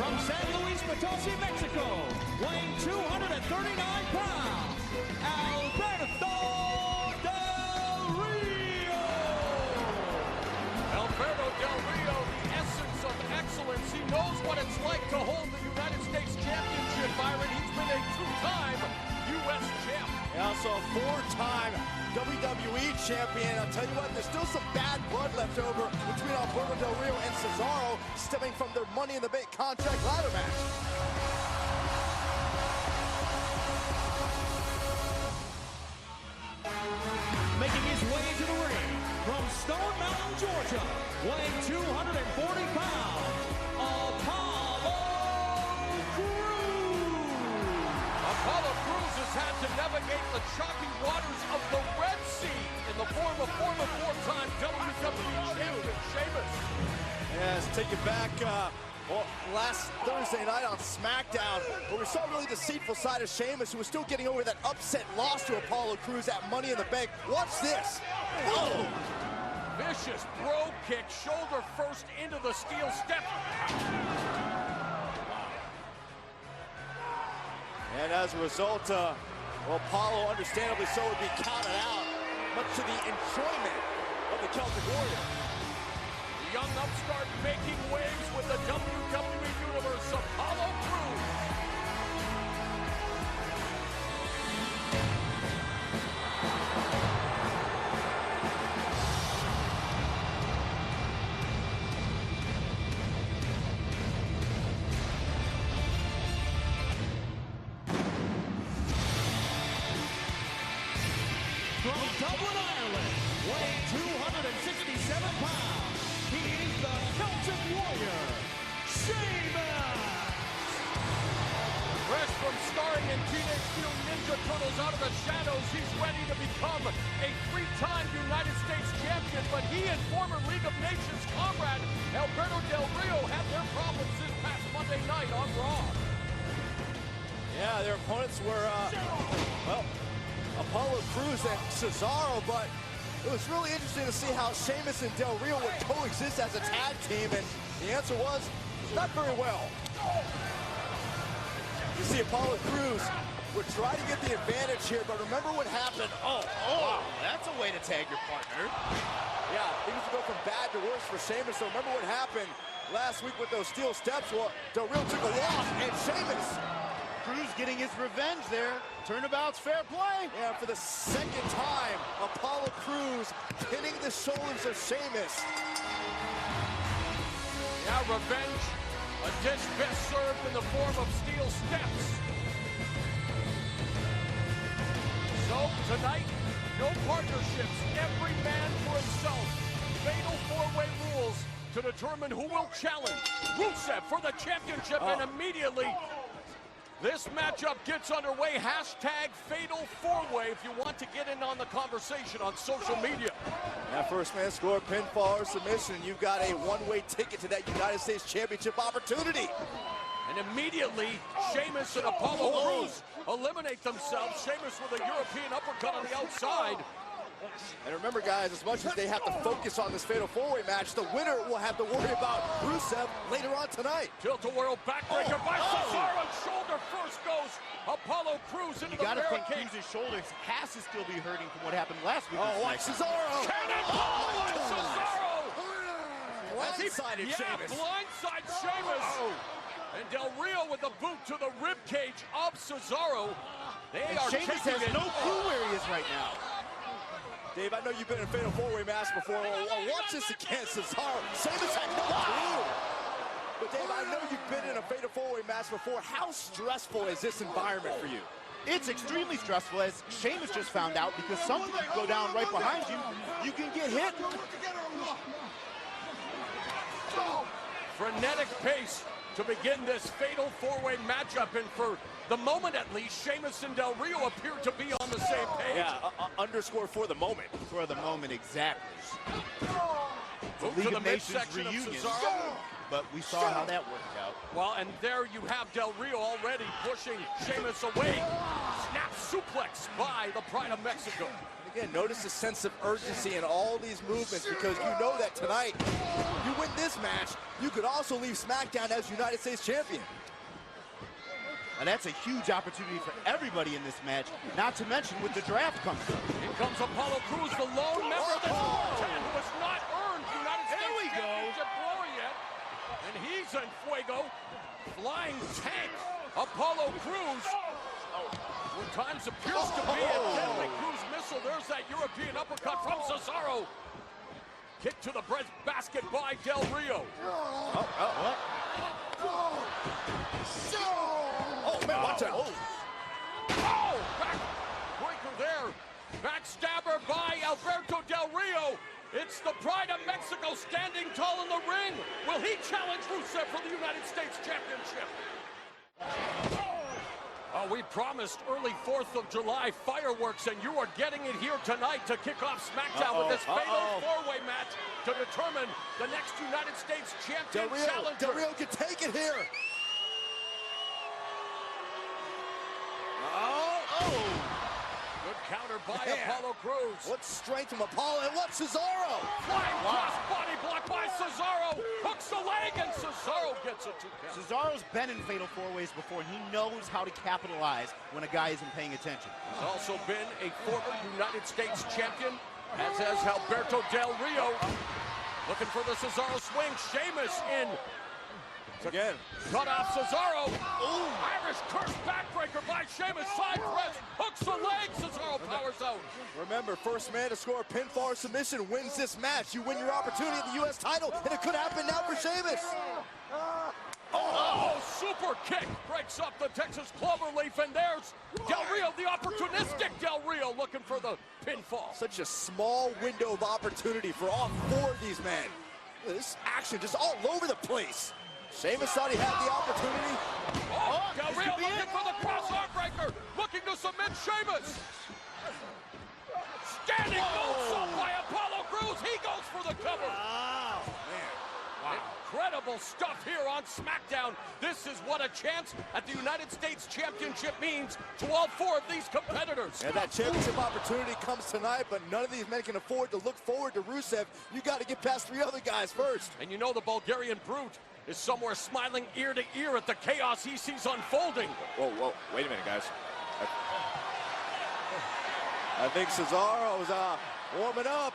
from San Luis Potosi, Mexico, weighing 239 pounds, Alberto Del Rio. Alberto Del Rio, the essence of excellence. He knows what it's like to hold the United States Championship, Byron. He's been a two-time U.S. champ. And also a four-time WWE champion. I'll tell you what, there's still some bad blood left over between Alberto Del Rio and Cesaro, stemming from their Money in the Bank contract ladder match. Making his way to the ring from Stone Mountain, Georgia, weighing 240 pounds, Apollo Crews. Apollo Crews has had to navigate the choppy waters of the Red Sea in the form of former four-time WWE champion Sheamus. Yes, take it back. Last Thursday night on SmackDown, where we saw a really deceitful side of Sheamus, who was still getting over that upset loss to Apollo Crews at Money in the Bank. Watch this. Oh! Vicious bro kick, shoulder first into the steel step. And as a result, Apollo, understandably so, would be counted out, much to the enjoyment of the Celtic Warrior. The young upstart making waves with the WWE Universe, Apollo Crews. From Dublin, Ireland, weighing 267 pounds, he is the Celtic Warrior, Sheamus. Fresh from starring in Teenage Mutant Ninja Turtles Out of the Shadows, he's ready to become a three-time United States champion, but he and former League of Nations comrade Alberto Del Rio had their problems this past Monday night on Raw. Yeah, their opponents were, Apollo Crews and Cesaro, but it was really interesting to see how Sheamus and Del Rio would coexist as a tag team, and the answer was not very well. You see Apollo Crews would try to get the advantage here, but remember what happened. Wow, that's a way to tag your partner. Yeah, things would go from bad to worse for Sheamus, so remember what happened last week with those steel steps. Well, Del Rio took a loss, and Sheamus, Crews getting his revenge there. Turnabout's fair play. yeah, for the second time, Apollo Crews pinning the shoulders of Sheamus. Yeah, revenge, a dish best served in the form of steel steps. So tonight, no partnerships, every man for himself. Fatal four-way rules to determine who will challenge Rusev for the championship, and immediately this matchup gets underway. Hashtag Fatal Four-Way if you want to get in on the conversation on social media. That first man score, pinfall or submission, you've got a one-way ticket to that United States Championship opportunity. And immediately, Sheamus and Apollo Crews eliminate themselves. Sheamus with a European uppercut on the outside. And remember, guys, as much as they have to focus on this Fatal Four-Way match, the winner will have to worry about Rusev later on tonight. Tilt-a-whirl backbreaker by Cesaro. Shoulder first goes Apollo Crews into the barricade. You gotta think Crews' shoulders has to still be hurting from what happened last week. Oh, watch Cesaro! Cannonball by Cesaro! Blindsided Sheamus. Blindside Sheamus. And Del Rio with the boot to the ribcage of Cesaro. They are Sheamus taking has it. no clue where he is right now. Dave, I know you've been in a Fatal Four-Way match before. Watch this again, Cesaro. Sheamus had no clue. But Dave, I know you've been in a Fatal Four-Way match before. How stressful is this environment for you? It's extremely stressful, as Sheamus just found out, because something could go down right behind you. You can get hit. Frenetic pace to begin this Fatal Four-Way matchup, and for the moment at least, Sheamus and Del Rio appear to be on the same page. Yeah, underscore for the moment. For the moment, exactly. Move League to the of Nations midsection of reunion. Cesaro. But we saw how that worked out. Well, and there you have Del Rio already pushing Sheamus away. Snap suplex by the Pride of Mexico. Again, notice the sense of urgency in all these movements, because you know that tonight, you win this match, you could also leave SmackDown as United States champion. And that's a huge opportunity for everybody in this match, not to mention with the draft coming. Here comes Apollo Crews, the lone member of this quartet who has not earned United States Championship glory yet. And he's in fuego. Flying tank, Apollo Crews. Where times appears to be a deadly Crews missile. There's that European uppercut from Cesaro. Kick to the bread basket by Del Rio. What? Oh, man, watch out. Oh, backbreaker there. Backstabber by Alberto Del Rio. It's the Pride of Mexico standing tall in the ring. Will he challenge Rusev for the United States Championship? Oh, we promised early 4th of July fireworks, and you are getting it here tonight to kick off SmackDown with this fatal four-way match to determine the next United States champion challenger. Del Rio can take it here. Good counter by Apollo Crews. What strength from Apollo, and what Cesaro? Flying cross body block by Cesaro. Hooks the leg, and Cesaro gets a 2 count. Cesaro's been in fatal four-ways before, and he knows how to capitalize when a guy isn't paying attention. He's also been a former United States champion, as has Alberto Del Rio. Looking for the Cesaro swing. Sheamus in. Again. Cut off Cesaro. Ooh. Irish curse backbreaker by Sheamus. Side press. Hooks the leg. Cesaro powers out. Remember, first man to score a pinfall or submission wins this match. You win your opportunity at the U.S. title, and it could happen now for Sheamus. Oh, super kick breaks up the Texas Cloverleaf, and there's Del Rio, the opportunistic Del Rio, looking for the pinfall. Such a small window of opportunity for all four of these men. This action just all over the place. Sheamus thought he had the opportunity. Oh, Del Rio looking for the cross arm breaker, looking to submit Sheamus. Standing moonsault by Apollo Crews. He goes for the cover. Oh, man. Wow. Incredible stuff here on SmackDown. This is what a chance at the United States Championship means to all four of these competitors. And that championship opportunity comes tonight, but none of these men can afford to look forward to Rusev. You got to get past 3 other guys first. And you know the Bulgarian Brute is somewhere smiling ear to ear at the chaos he sees unfolding. Whoa, wait a minute, guys. I think Cesaro is warming up.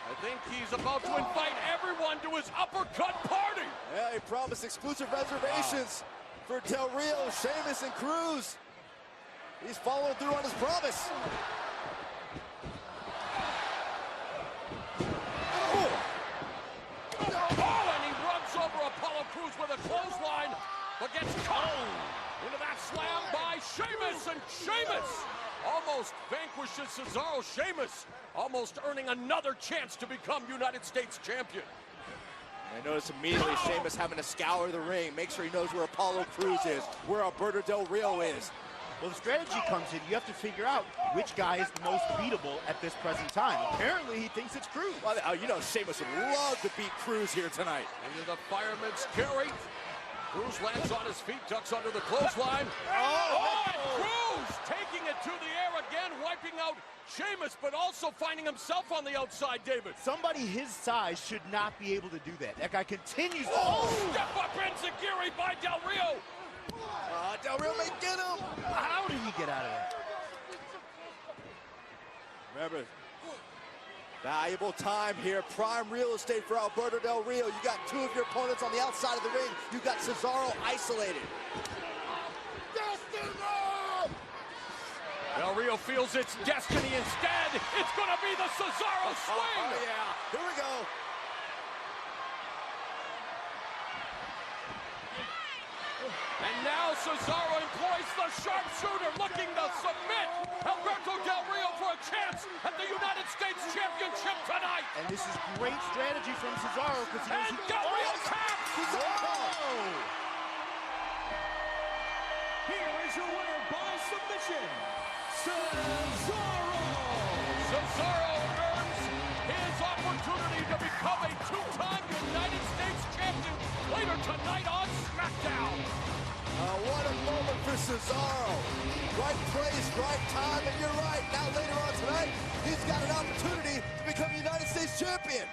I think he's about to invite everyone to his uppercut party. Yeah, he promised exclusive reservations for Del Rio, Sheamus, and Crews. He's following through on his promise. And he runs over Apollo Crews with a clothesline, but gets caught into that slam by Sheamus, and Sheamus almost vanquishes Cesaro. Sheamus almost earning another chance to become United States champion. I notice immediately Sheamus having to scour the ring, make sure he knows where Apollo Crews is, where Alberto Del Rio is. Well, the strategy comes in. You have to figure out which guy is the most beatable at this present time. Apparently, he thinks it's Crews. Well, you know Sheamus would love to beat Crews here tonight. Into the fireman's carry. Crews lands on his feet, ducks under the clothesline. And Crews taking it to the air again, wiping out Sheamus, but also finding himself on the outside, David. Somebody his size should not be able to do that. That guy continues to... Step up enziguri by Del Rio. Del Rio may get him. How did he get out of that? Remember, valuable time here. Prime real estate for Alberto Del Rio. You got 2 of your opponents on the outside of the ring. You got Cesaro isolated. Del Rio feels its destiny instead. It's going to be the Cesaro swing. Oh, yeah. Here we go. And now Cesaro employs the sharpshooter, looking to submit Alberto Del Rio for a chance at the United States Championship tonight. And this is great strategy from Cesaro because he knows And Del Rio taps. Here is your winner by submission, Cesaro. Cesaro earns his opportunity to become a 2-time United States champion later tonight on SmackDown. What a moment for Cesaro. Right place, right time, and you're right. Now later on tonight, he's got an opportunity to become United States champion.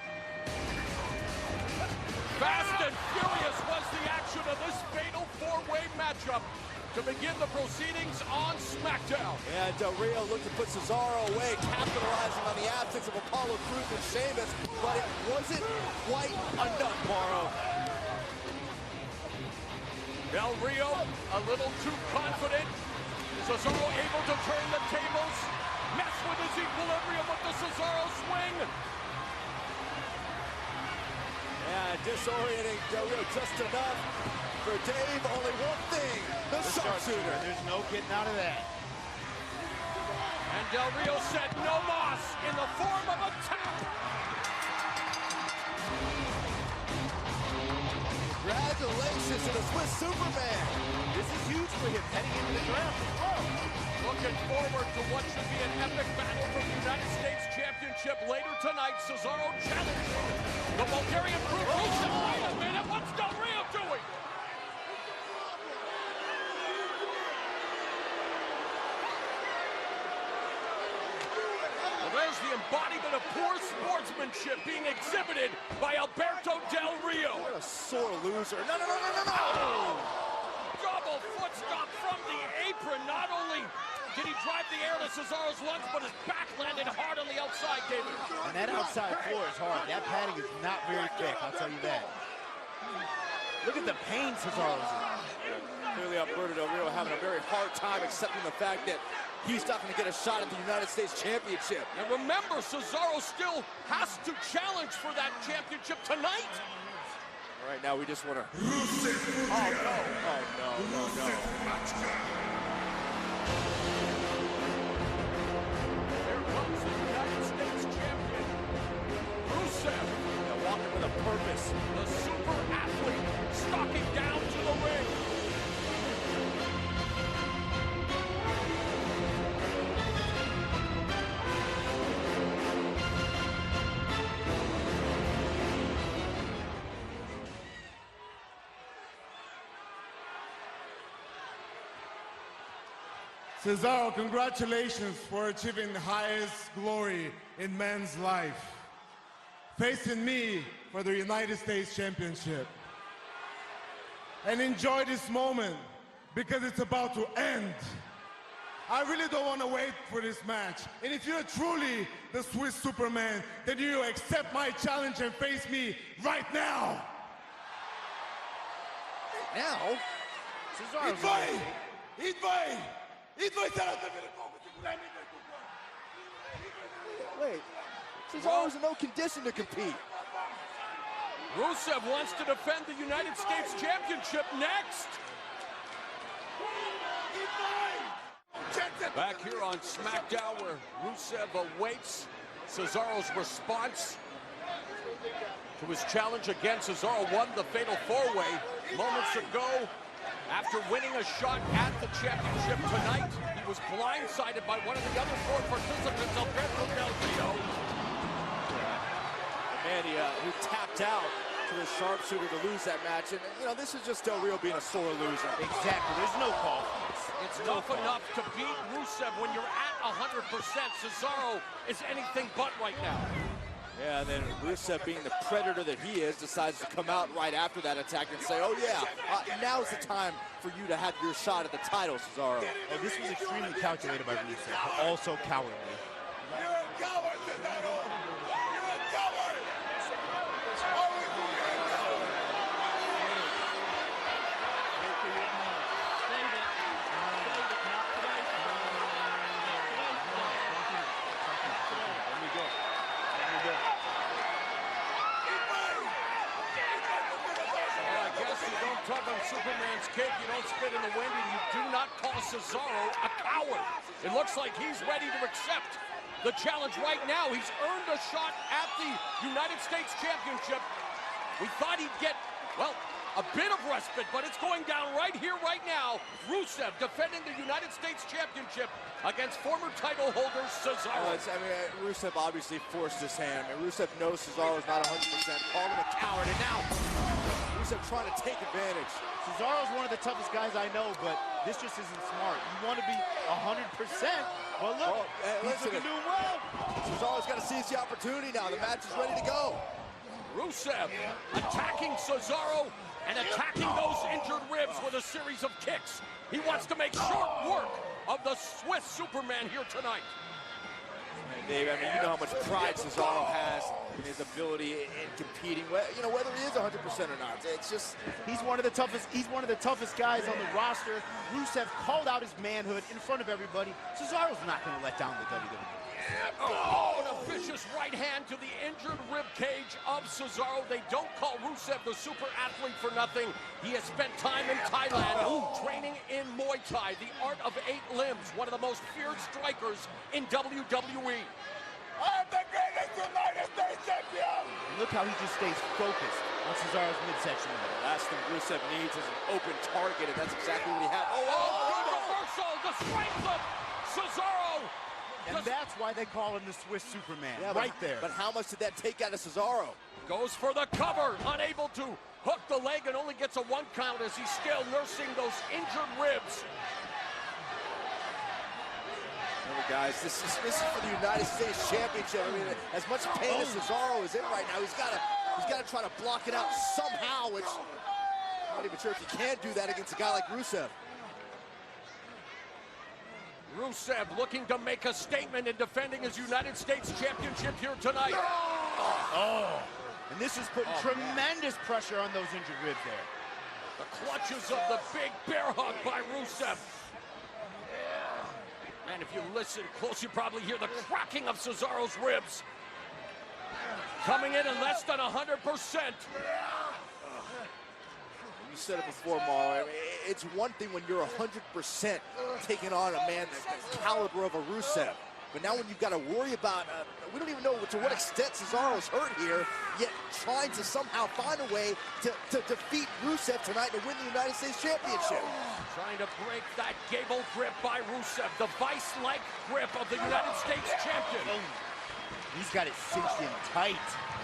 Fast and furious was the action of this fatal four-way matchup to begin the proceedings on SmackDown. And Del Rio looked to put Cesaro away, capitalizing on the absence of Apollo Crews and Sheamus, but it wasn't quite enough, Morrow. Del Rio a little too confident. Cesaro able to turn the tables, mess with his equilibrium with the Cesaro swing. Yeah, disorienting Del Rio just enough. For Dave, only one thing, the sharpshooter. There's no getting out of that. And Del Rio said no moss in the form of a tap. Congratulations to the Swiss Superman. This is huge for him heading into the draft as well. Looking forward to what should be an epic battle for the United States Championship later tonight. Cesaro challenging the Bulgarian Brute. Wait a minute, what's Del Rio doing? Well, there's the embodiment of poor sportsmanship being exhibited by Alberto Del Rio. What a sore loser. No. Double foot stop from the apron. Not only did he drive the air to Cesaro's lungs, but his back landed hard on the outside, David. And that outside floor is hard. That padding is not very thick, I'll tell you that. Look at the pain Cesaro's in. Clearly Alberto Del Rio having a very hard time accepting the fact that he's not going to get a shot at the United States Championship. And remember, Cesaro still has to challenge for that championship tonight. Right now, we just want to... Oh, no. Here comes the United States champion, Rusev. walking with a purpose. The super athlete stalking down to the ring. Cesaro, congratulations for achieving the highest glory in men's life. Facing me for the United States Championship. And enjoy this moment because it's about to end. I really don't want to wait for this match. And if you're truly the Swiss Superman, then you accept my challenge and face me right now. Now? Cesaro's Wait, Cesaro's in no condition to compete. Rusev wants to defend the United States Championship next. Back here on SmackDown where Rusev awaits Cesaro's response to his challenge again. Cesaro won the fatal four-way moments ago. After winning a shot at the championship tonight, he was blindsided by one of the other four participants, Alberto Del Rio. Man, he tapped out to the sharpshooter to lose that match. And, you know, this is just Del Rio being a sore loser. Exactly. There's no call. It's tough enough to beat Rusev when you're at 100%. Cesaro is anything but right now. Yeah, and then Rusev, being the predator that he is, decides to come out right after that attack and say, oh yeah, now's the time for you to have your shot at the title, Cesaro. And this was extremely calculated by Rusev, but also cowardly. You're a coward, Cesaro! You're a coward! Tug on Superman's cake, you don't spit in the wind, and you do not call Cesaro a coward. It looks like he's ready to accept the challenge right now. He's earned a shot at the United States Championship. We thought he'd get, well, a bit of respite, but it's going down right here, right now. Rusev defending the United States Championship against former title holder Cesaro. Rusev obviously forced his hand. Rusev knows Cesaro is not 100%, called him a coward, and now Rusev trying to take advantage. Cesaro's one of the toughest guys I know, but this just isn't smart. You want to be 100%, but look, he's looking doing well. Cesaro's got to seize the opportunity now. The match is ready to go. Rusev attacking Cesaro and attacking those injured ribs with a series of kicks. He wants to make short work of the Swiss Superman here tonight. Dave, I mean, you know how much pride Cesaro has in his ability in competing, you know, whether he is 100% or not. It's just, he's one of the toughest guys on the roster. Rusev called out his manhood in front of everybody. Cesaro's not going to let down the WWE. Oh, and a vicious right hand to the injured rib cage of Cesaro. They don't call Rusev the super athlete for nothing. He has spent time in Thailand training in Muay Thai, the art of 8 limbs, one of the most feared strikers in WWE. I'm the greatest United States champion! Look how he just stays focused on Cesaro's midsection. The last thing Rusev needs is an open target, and that's exactly what he had. Good reversal, the strength of Cesaro. And that's why they call him the Swiss Superman, right there. But how much did that take out of Cesaro? Goes for the cover, unable to hook the leg and only gets a 1 count as he's still nursing those injured ribs. Remember, guys, this is for the United States Championship. I mean, as much pain as Cesaro is in right now, he's got to try to block it out somehow, which I'm not even sure if he can do that against a guy like Rusev. Rusev looking to make a statement in defending his United States Championship here tonight. And this is putting tremendous pressure on those injured ribs there. The clutches of the big bear hug by Rusev. And if you listen close, you probably hear the cracking of Cesaro's ribs. Coming in less than 100%. You said it before, Marlon. I mean, it's one thing when you're 100% taking on a man the caliber of a Rusev. But now when you've got to worry about, we don't even know to what extent Cesaro's hurt here, yet trying to somehow find a way to defeat Rusev tonight to win the United States Championship. Trying to break that gable grip by Rusev, the vice-like grip of the United States champion. He's got it cinched in tight.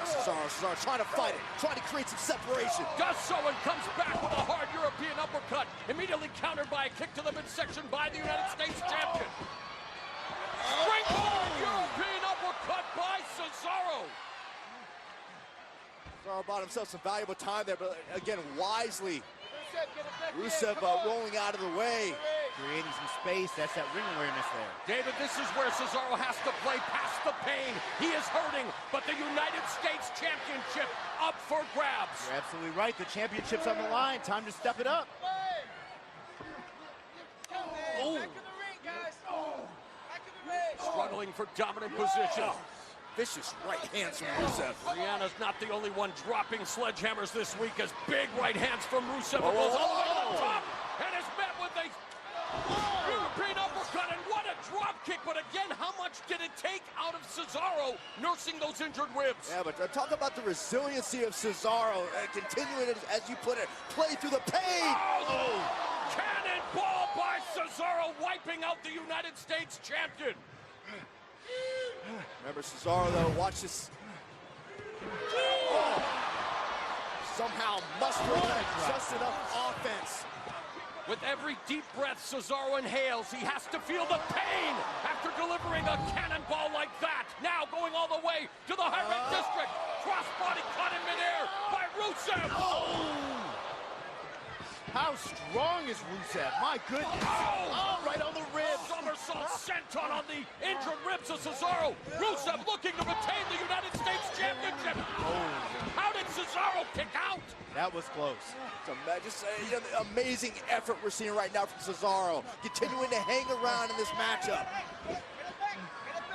Cesaro trying to fight it, trying to create some separation. Does so and comes back with a hard European uppercut, immediately countered by a kick to the midsection by the United States champion. Springboard European uppercut by Cesaro. Cesaro bought himself some valuable time there, but again, wisely. Rusev rolling out of the way. Creating some space, that's that ring awareness there. David, this is where Cesaro has to play past the pain. He is hurting, but the United States Championship up for grabs. You're absolutely right, the championship's on the line. Time to step it up. Struggling for dominant position. Vicious right hands from Rusev. Rihanna's not the only one dropping sledgehammers this week as big right hands from Rusev. It goes all the way to the top and is met with a European uppercut, and what a drop kick. But again, how much did it take out of Cesaro nursing those injured ribs? Yeah, but talk about the resiliency of Cesaro, continuing, as you put it, play through the pain. Cannonball by Cesaro, wiping out the United States champion. Remember Cesaro, though, watch this. Somehow mustering just enough offense. With every deep breath Cesaro inhales, he has to feel the pain after delivering a cannonball like that. Now going all the way to the high red district. Crossbody caught in midair by Rusev. How strong is Rusev? My goodness. Right on the ribs. Somersault senton on the injured ribs of Cesaro. Rusev looking to retain the United States Championship. How did Cesaro kick out? That was close. Just the amazing effort we're seeing right now from Cesaro, continuing to hang around in this matchup.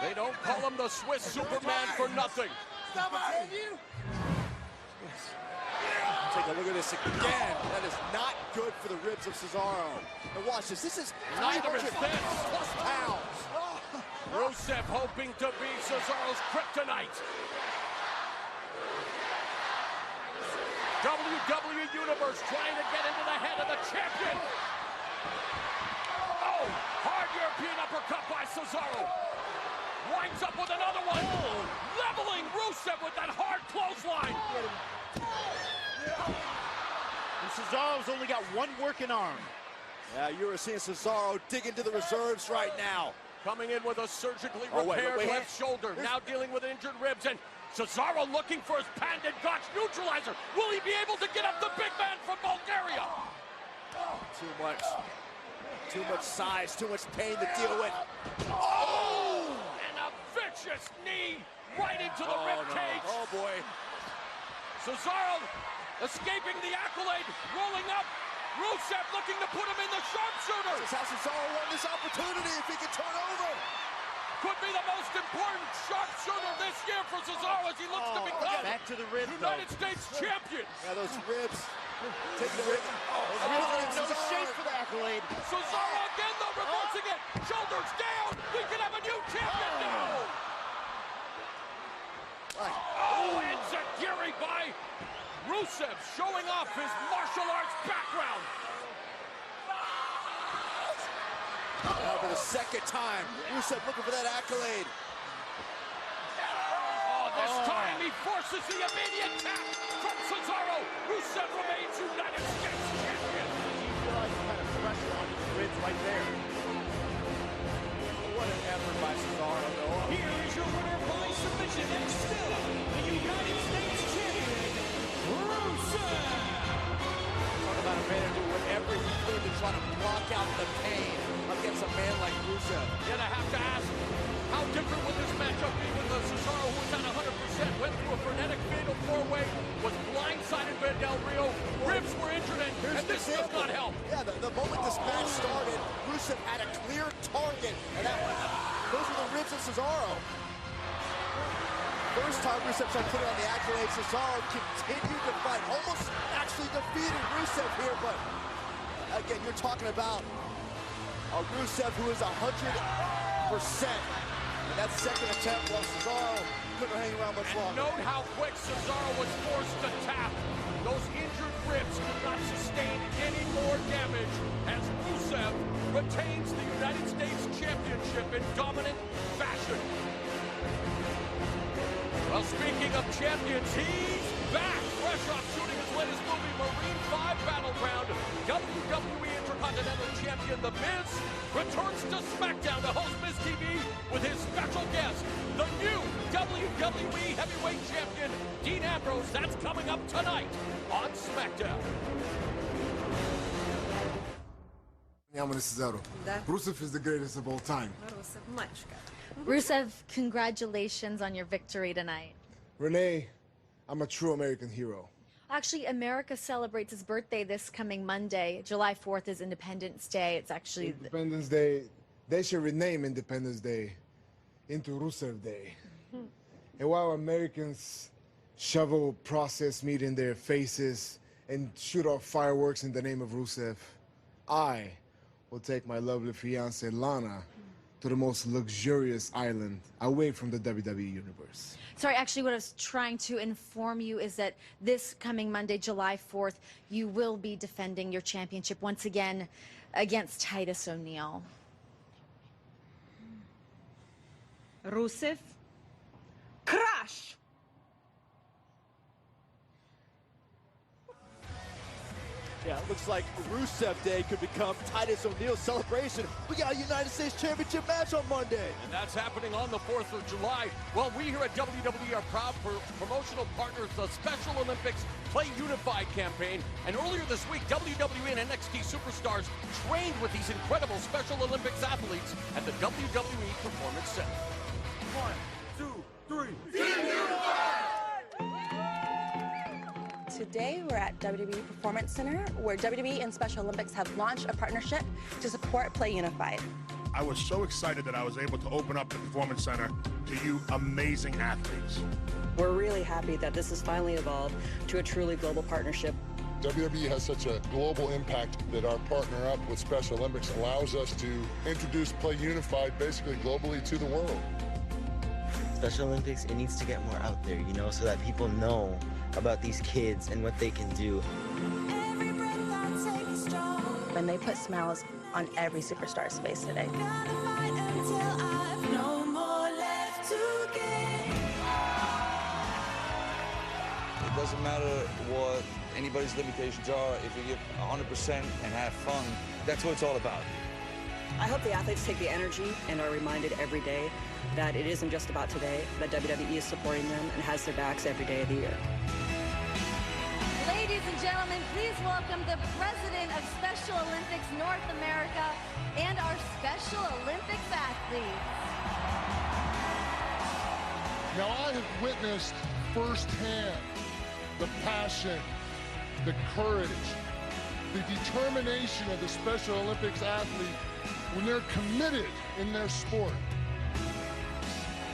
They don't call him the Swiss Superman for nothing. Take a look at this again. That is not good for the ribs of Cesaro. And watch this. This is 300+ pounds. Rusev hoping to be Cesaro's kryptonite. WWE Universe trying to get into the head of the champion. Hard European uppercut by Cesaro. Winds up with another one. Leveling Rusev with that hard clothesline. And Cesaro's only got one working arm. Yeah, you are seeing Cesaro dig into the reserves right now. Coming in with a surgically repaired left shoulder, now dealing with injured ribs, and Cesaro looking for his patented Gotch neutralizer. Will he be able to get up the big man from Bulgaria? Too much size, too much pain to deal with. Oh! And a vicious knee right into the rib cage. Oh boy. Cesaro escaping the accolade, rolling up. Rusev looking to put him in the sharpshooter. This is how Cesaro won this opportunity if he can turn over. Could be the most important sharpshooter this year for Cesaro as he looks to become Back to the ribs, United States champion. Yeah, those ribs. Taking the rib. No shape for the accolade. Cesaro again though, reversing it. Shoulders down. We could have a new champion now. Oh, enziguri by Rusev, showing off his martial arts background. Now for the second time, Rusev looking for that accolade. Oh, this time he forces the immediate tap from Cesaro. Rusev remains United States champion. You realize the kind of pressure on his ribs right there. What an effort by Cesaro, though. Here is your winner by submission and still the United States champion, Rusev. Talk about a man who did whatever he could to try to block out the pain against a man like Rusev. Yet I have to ask, how different would this matchup be with the Cesaro who was at 100%, went through a frenetic fatal four-way, was blindsided by Del Rio, ribs were injured, and this does not help. Yeah, the moment this match started, Rusev had a clear target, and those were the ribs of Cesaro. First time Rusev tried putting on the accolades, Cesaro continued to fight, almost actually defeated Rusev here, but again, you're talking about a Rusev who is 100%. And that second attempt, while Cesaro couldn't hang around much longer. Note how quick Cesaro was forced to tap. Those injured ribs could not sustain any more damage as Rusev retains the United States Championship in dominant fashion. Well, speaking of champions, he's back. Fresh off shooting his latest movie, Marine 5 Battleground. WWE Intercontinental Champion The Miz returns to SmackDown to host Miz TV with his special guest, the new WWE Heavyweight Champion, Dean Ambrose. That's coming up tonight on SmackDown. Няма Cesaro. Rusev is the greatest of all time. Rusev, congratulations on your victory tonight. Renee, I'm a true American hero. Actually, America celebrates its birthday this coming Monday. July 4th is Independence Day. It's actually... Independence Day, they should rename Independence Day into Rusev Day. And while Americans shovel processed meat in their faces and shoot off fireworks in the name of Rusev, I will take my lovely fiancée Lana to the most luxurious island away from the WWE Universe. Sorry, actually what I was trying to inform you is that this coming Monday, July 4th, you will be defending your championship once again against Titus O'Neil. Rusev, crush! Yeah, it looks like Rusev Day could become Titus O'Neil's celebration. We got a United States Championship match on Monday. And that's happening on the 4th of July. Well, we here at WWE are proud for promotional partners, the Special Olympics Play Unified campaign. And earlier this week, WWE and NXT superstars trained with these incredible Special Olympics athletes at the WWE Performance Center. 1, 2, 3. Today, we're at WWE Performance Center, where WWE and Special Olympics have launched a partnership to support Play Unified. I was so excited that I was able to open up the Performance Center to you amazing athletes. We're really happy that this has finally evolved to a truly global partnership. WWE has such a global impact that our partner up with Special Olympics allows us to introduce Play Unified basically globally to the world. Special Olympics, it needs to get more out there, you know, so that people know about these kids and what they can do. And they put smiles on every superstar's face today. It doesn't matter what anybody's limitations are. If you give 100% and have fun, that's what it's all about. I hope the athletes take the energy and are reminded every day that it isn't just about today, that WWE is supporting them and has their backs every day of the year. Ladies and gentlemen, please welcome the President of Special Olympics North America and our Special Olympics athletes. Now, I have witnessed firsthand the passion, the courage, the determination of the Special Olympics athlete when they're committed in their sport.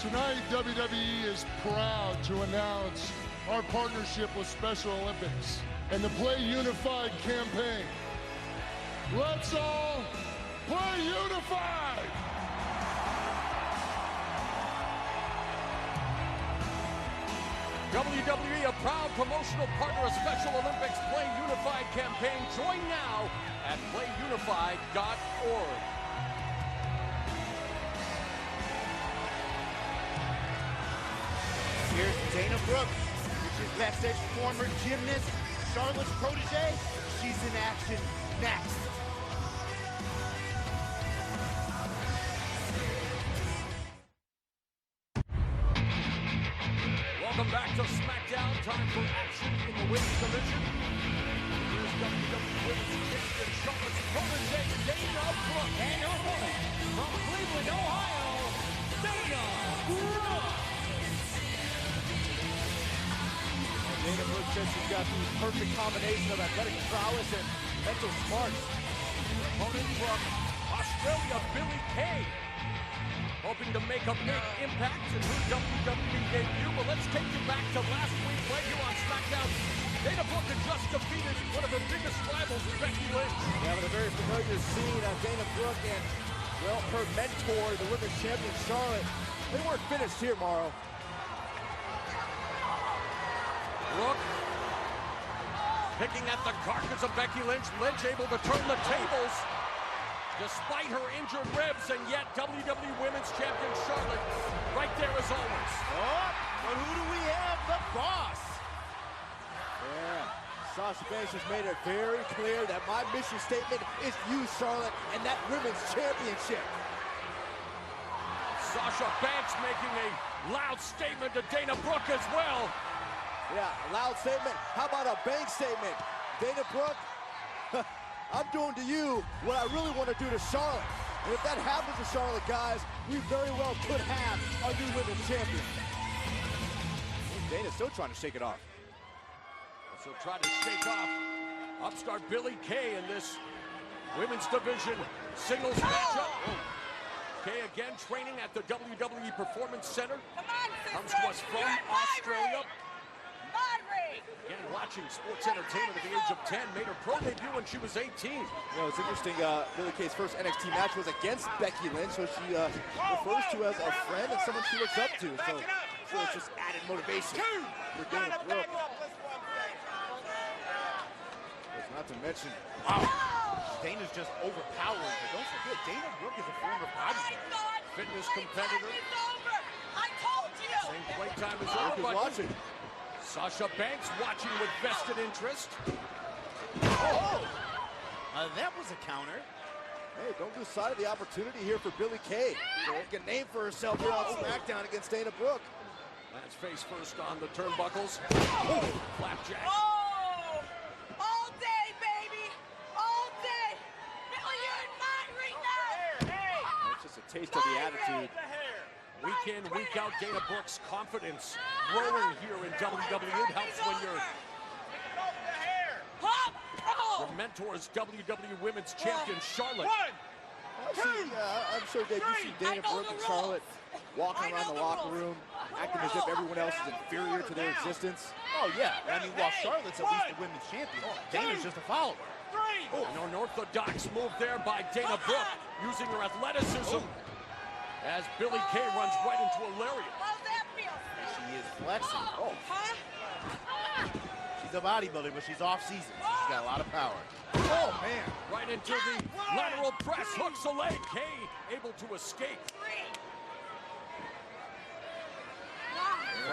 Tonight, WWE is proud to announce our partnership with Special Olympics and the Play Unified campaign. Let's all play unified! WWE, a proud promotional partner of Special Olympics Play Unified campaign. Join now at playunified.org. Here's Dana Brooke, which is backstage former gymnast, Charlotte's protege. She's in action next. Welcome back to SmackDown. Time for action in the women's division. Here's WWE Women's Champion Charlotte's protege, Dana Brooke. And your opponent from Cleveland, Ohio, Dana Brooke. Dana Brooke says she's got the perfect combination of athletic prowess and mental smarts. Opponent from Australia, Billie Kay, hoping to make a big impact in her WWE debut. But let's take you back to last week right here on SmackDown. Dana Brooke had just defeated one of her biggest rivals, Becky Lynch. Yeah, with a very familiar scene of Dana Brooke and, well, her mentor, the women's champion, Charlotte. They weren't finished here, Morrow. Brooke picking at the carcass of Becky Lynch. Lynch able to turn the tables despite her injured ribs, and yet WWE Women's Champion Charlotte right there as always. Oh, but who do we have? The boss. Yeah, Sasha Banks has made it very clear that my mission statement is you, Charlotte, and that women's championship. Sasha Banks making a loud statement to Dana Brooke as well. Yeah, a loud statement. How about a bank statement? Dana Brooke, I'm doing to you what I really want to do to Charlotte. And if that happens to Charlotte, guys, we very well could have a new women's champion. Dana's still trying to shake it off. So try to shake off upstart Billie Kay in this women's division singles matchup. Kay again training at the WWE Performance Center. Comes to us from Australia. Again, watching sports entertainment at the age of 10, made her pro debut when she was 18. You know, it's interesting, Billie Kay's first NXT match was against Becky Lynch, so she refers to as a friend and someone she looks up to. So it's just added motivation for Dana Brooke. Not to mention, wow, Dana's just overpowering. But don't forget, Dana Brooke is a former bodybuilder. Fitness competitor. I told you! Same playtime as her, but watching. Sasha Banks watching with vested interest. Oh! That was a counter. Hey, don't lose sight of the opportunity here for Billie Kay to make a name for herself here on SmackDown against Dana Brooke. That's face first on the turnbuckles. Oh, flapjack. Oh! All day, baby! All day! Billy, you're in my ring now! That's just a taste of the attitude. Week in, week out, Dana Brooke's confidence growing here in WWE. It helps when you're your mentor is WWE Women's Champion Charlotte. I'm sure that you see Dana Brooke and Charlotte walking around the locker room, acting as if everyone else is inferior to their existence. Oh, yeah. I mean, while Charlotte's at least the women's champion, Dana's just a follower. An unorthodox move there by Dana Brooke, using her athleticism as Billie Kay runs right into a lariat. How's that feel? She is flexing. Oh. She's a bodybuilder, but she's off-season. She's got a lot of power. Oh, man. Right into the lateral press. Hooks a leg. Kay able to escape.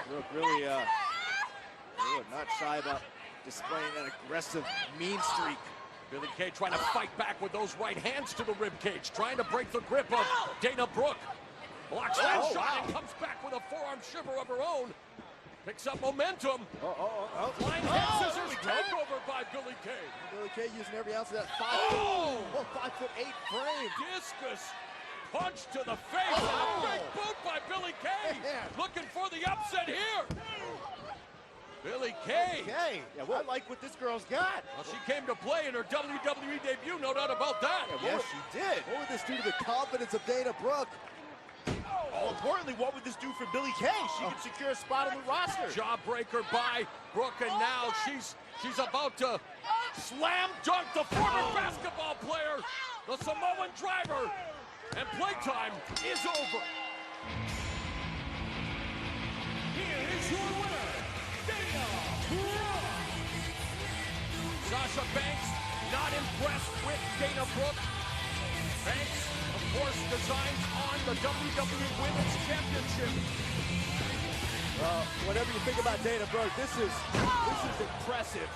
Brooke really not shy about displaying an aggressive, mean streak. Billie Kay trying to fight back with those right hands to the rib cage, trying to break the grip of Dana Brooke. Blocks that shot and comes back with a forearm shiver of her own. Picks up momentum. Flying head scissors takeover by Billie Kay. Billie Kay using every ounce of that 5'8" frame. Discus punch to the face and a big boot by Billie Kay. Looking for the upset here. Billie Kay. Yeah, I like what this girl's got. Well, she came to play in her WWE debut, no doubt about that. Yes, she did. What would this do to the confidence of Dana Brooke? More importantly, what would this do for Billie Kay? She could secure a spot on the roster. Jawbreaker by Brooke, and now she's about to slam dunk the former basketball player, the Samoan driver, and playtime is over. Here is your winner, Dana Brooke. Sasha Banks not impressed with Dana Brooke. Banks, of course, designs on the WWE Women's Championship. Whatever you think about Dana Brooke, this is impressive.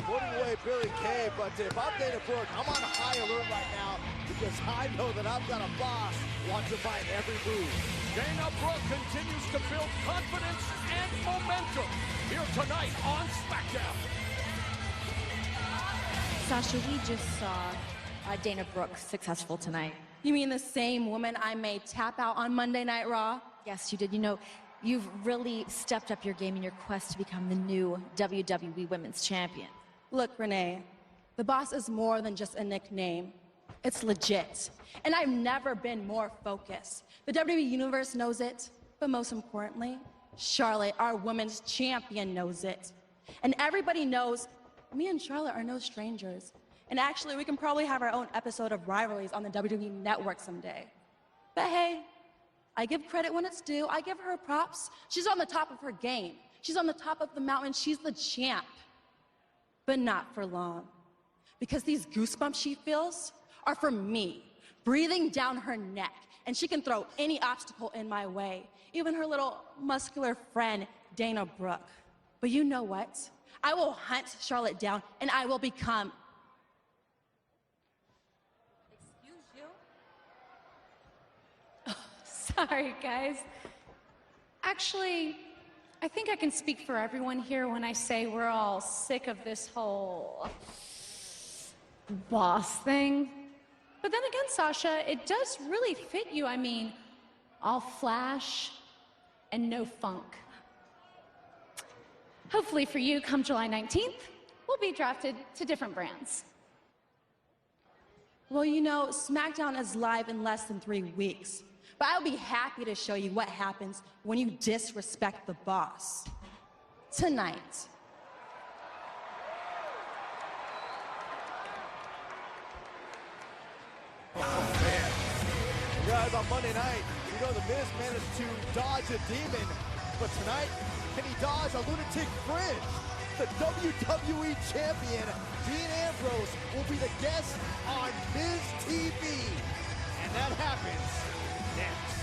Putting away Billie Kay, but if I'm Dana Brooke, I'm on high alert right now because I know that I've got a boss watching my every move. Dana Brooke continues to build confidence and momentum here tonight on SmackDown. Sasha, we just saw Dana Brooke successful tonight. You mean the same woman I made tap out on Monday Night Raw? Yes, you did. You know, you've really stepped up your game in your quest to become the new WWE Women's Champion. Look, Renee, the boss is more than just a nickname. It's legit. And I've never been more focused. The WWE Universe knows it, but most importantly, Charlotte, our women's champion, knows it. And everybody knows me and Charlotte are no strangers. And actually, we can probably have our own episode of Rivalries on the WWE Network someday. But hey, I give credit when it's due. I give her props. She's on the top of her game. She's on the top of the mountain. She's the champ. But not for long. Because these goosebumps she feels are for me, breathing down her neck. And she can throw any obstacle in my way, even her little muscular friend, Dana Brooke. But you know what? I will hunt Charlotte down, and I will become... Sorry, guys. Actually, I think I can speak for everyone here when I say we're all sick of this whole boss thing. But then again, Sasha, it does really fit you. I mean, all flash and no funk. Hopefully for you, come July 19th, we'll be drafted to different brands. Well, you know, SmackDown is live in less than 3 weeks. But I'll be happy to show you what happens when you disrespect the boss. Tonight. Oh, man. Guys, on Monday night, we know The Miz managed to dodge a demon. But tonight, can he dodge a lunatic fringe? The WWE Champion, Dean Ambrose, will be the guest on Miz TV. And that happens next.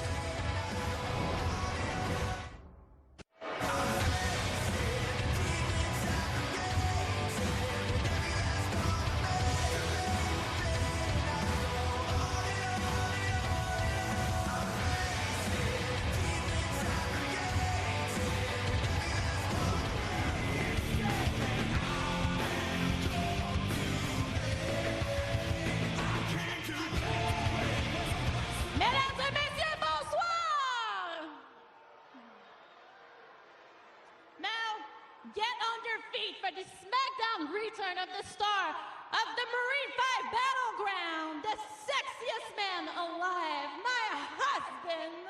Get on your feet for the SmackDown return of the star of the Marine 5 Battleground, the sexiest man alive, my husband,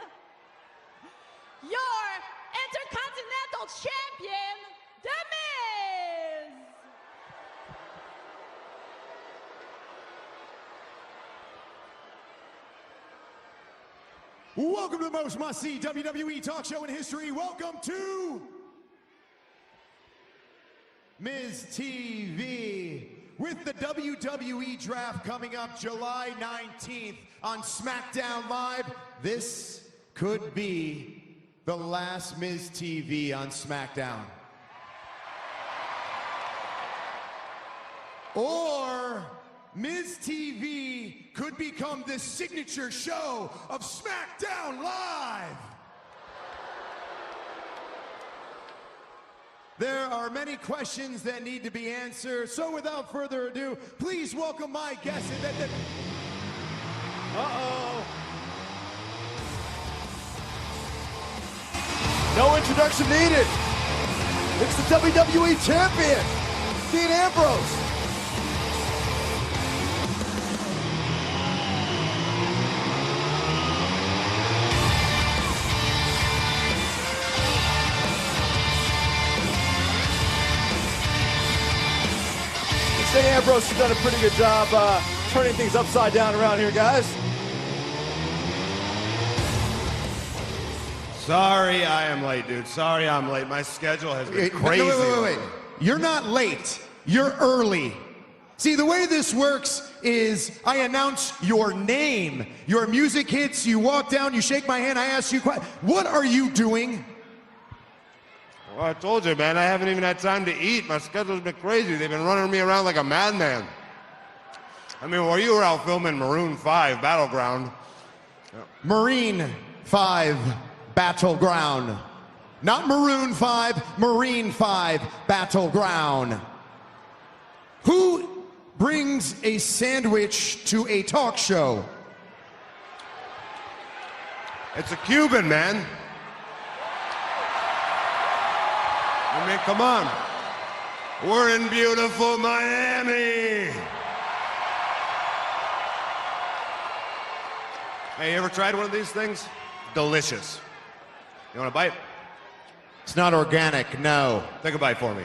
your Intercontinental Champion, The Miz! Welcome to the most must-see WWE talk show in history. Welcome to Miz TV. With the WWE Draft coming up July 19th on SmackDown Live, this could be the last Miz TV on SmackDown. or Miz TV could become the signature show of SmackDown Live. There are many questions that need to be answered, so without further ado, please welcome my guest. Uh-oh. No introduction needed. It's the WWE Champion, Dean Ambrose. Dean Ambrose has done a pretty good job turning things upside down around here, guys. Sorry I am late, dude. Sorry I'm late. My schedule has been crazy. Wait. You're not late. You're early. See, the way this works is I announce your name. Your music hits, you walk down, you shake my hand, I ask you, what are you doing? Well, I told you, man, I haven't even had time to eat. My schedule's been crazy. They've been running me around like a madman. I mean, while you were out filming Maroon 5 Battleground. Marine 5 Battleground. Not Maroon 5, Marine 5 Battleground. Who brings a sandwich to a talk show? It's a Cuban, man. I mean, come on. We're in beautiful Miami. Hey, you ever tried one of these things? Delicious. You want a bite? It's not organic, no. Take a bite for me.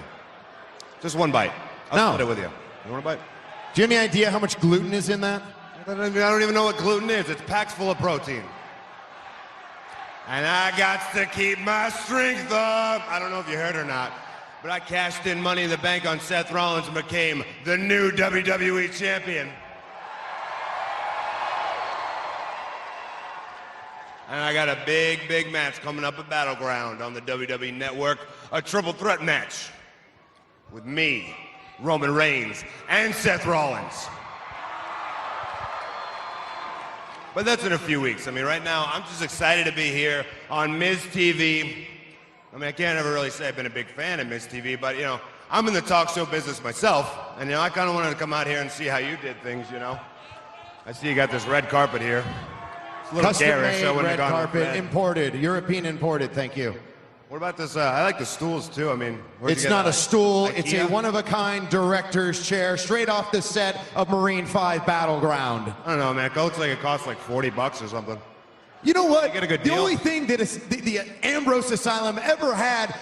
Just one bite. I'll split it with you. You want a bite? Do you have any idea how much gluten is in that? I don't even know what gluten is. It's packed full of protein. And I got to keep my strength up. I don't know if you heard or not, but I cashed in Money in the Bank on Seth Rollins and became the new WWE Champion. And I got a big match coming up at Battleground on the WWE Network, a triple threat match with me, Roman Reigns, and Seth Rollins. But that's in a few weeks. I mean, right now, I'm just excited to be here on Miz TV. I mean, I can't ever really say I've been a big fan of Miz TV, but, you know, I'm in the talk show business myself, and, you know, I kind of wanted to come out here and see how you did things, you know. I see you got this red carpet here. It's a little garish. Custom-made red carpet, imported, European imported, thank you. What about this? I like the stools, too. I mean, it's not a stool. It's a one-of-a-kind director's chair straight off the set of Marine 5 Battleground. I don't know, man. It looks like it costs like $40 or something. You know what? You get a good the deal. only thing that the Ambrose Asylum ever had